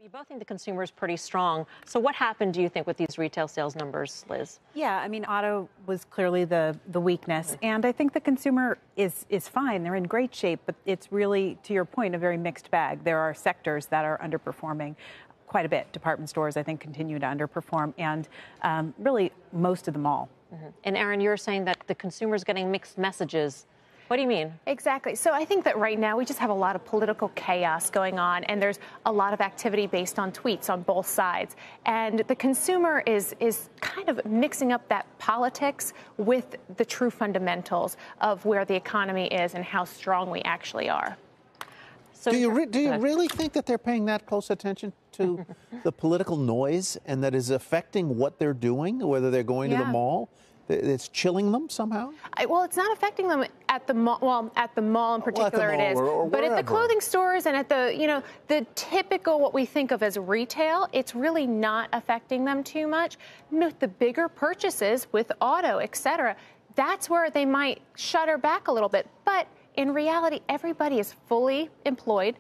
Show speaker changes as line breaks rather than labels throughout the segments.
You both think the consumer is pretty strong. So what happened, do you think, with these retail sales numbers, Liz?
Yeah, I mean, auto was clearly the weakness. And I think the consumer is fine. They're in great shape. But it's really, to your point, a very mixed bag. There are sectors that are underperforming quite a bit. Department stores, I think, continue to underperform. And really, most of the mall.
Mm-hmm. And Erin, you're saying that the consumer is getting mixed messages. What do you mean?
Exactly. So I think that right now we just have a lot of political chaos going on, and there's a lot of activity based on tweets on both sides. And the consumer is kind of mixing up that politics with the true fundamentals of where the economy is and how strong we actually are.
So do you really think that they're paying that close attention to the political noise and that is affecting what they're doing, whether they're going to the mall? It's chilling them somehow?
Well, it's not affecting them at the mall. Well, at the mall in particular, it is. But at the clothing stores and at the, the typical what we think of as retail, it's really not affecting them too much. The bigger purchases with auto, et cetera, that's where they might shutter back a little bit. But in reality, everybody is fully employed.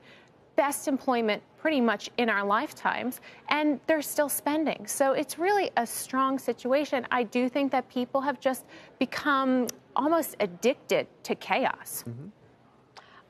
Best employment pretty much in our lifetimes, and they're still spending. So it's really a strong situation. I do think that people have just become almost addicted to chaos.
Mm-hmm.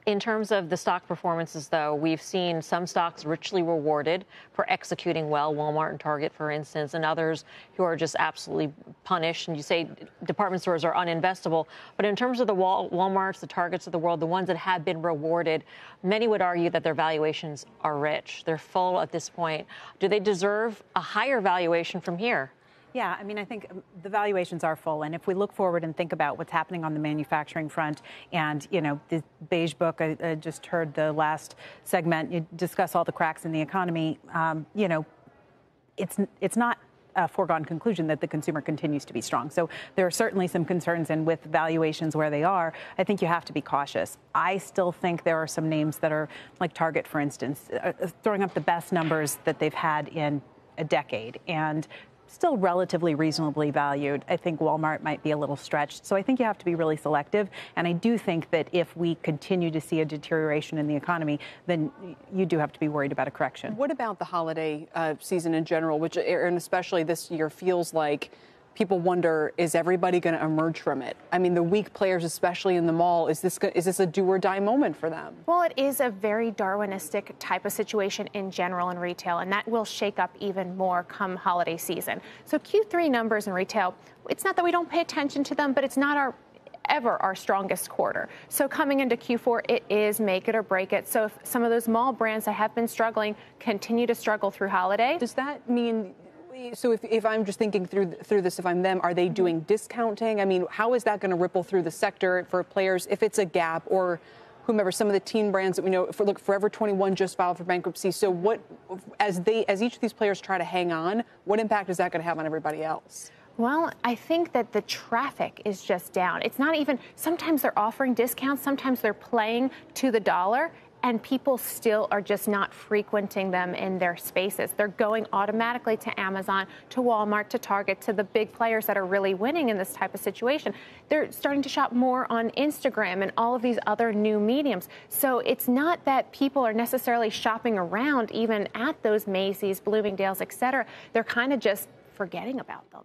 In terms of the stock performances, though, we've seen some stocks richly rewarded for executing well, Walmart and Target, for instance, and others who are just absolutely punished. And you say department stores are uninvestable. But in terms of the Walmarts, the Targets of the world, the ones that have been rewarded, many would argue that their valuations are rich. They're full at this point. Do they deserve a higher valuation from here?
Yeah, I mean, I think the valuations are full. And if we look forward and think about what's happening on the manufacturing front and, the Beige Book, I just heard the last segment, you discuss all the cracks in the economy, it's not a foregone conclusion that the consumer continues to be strong. So there are certainly some concerns, and with valuations where they are, I think you have to be cautious. I still think there are some names that are, like Target, for instance, throwing up the best numbers that they've had in a decade, and still relatively reasonably valued. I think Walmart might be a little stretched. So I think you have to be really selective. And I do think that if we continue to see a deterioration in the economy, then you do have to be worried about a correction.
What about the holiday season in general, which, and especially this year, feels like people wonder, is everybody going to emerge from it? I mean, the weak players, especially in the mall, is this a do or die moment for them?
Well, it is a very Darwinistic type of situation in general in retail, and that will shake up even more come holiday season. So Q3 numbers in retail, it's not that we don't pay attention to them, but it's not ever our strongest quarter. So coming into Q4, it is make it or break it. So if some of those mall brands that have been struggling continue to struggle through holiday.
Does that mean... So if I'm just thinking through this, if I'm them, are they doing discounting? I mean, how is that going to ripple through the sector for players if it's a Gap or whomever, some of the teen brands that we know? Look, Forever 21 just filed for bankruptcy. So what, as each of these players try to hang on, what impact is that going to have on everybody else?
Well, I think that the traffic is just down. It's not even, sometimes they're offering discounts, sometimes they're playing to the dollar, and people still are just not frequenting them in their spaces. They're going automatically to Amazon, to Walmart, to Target, to the big players that are really winning in this type of situation. They're starting to shop more on Instagram and all of these other new mediums. So it's not that people are necessarily shopping around even at those Macy's, Bloomingdale's, et cetera. They're kind of just forgetting about them.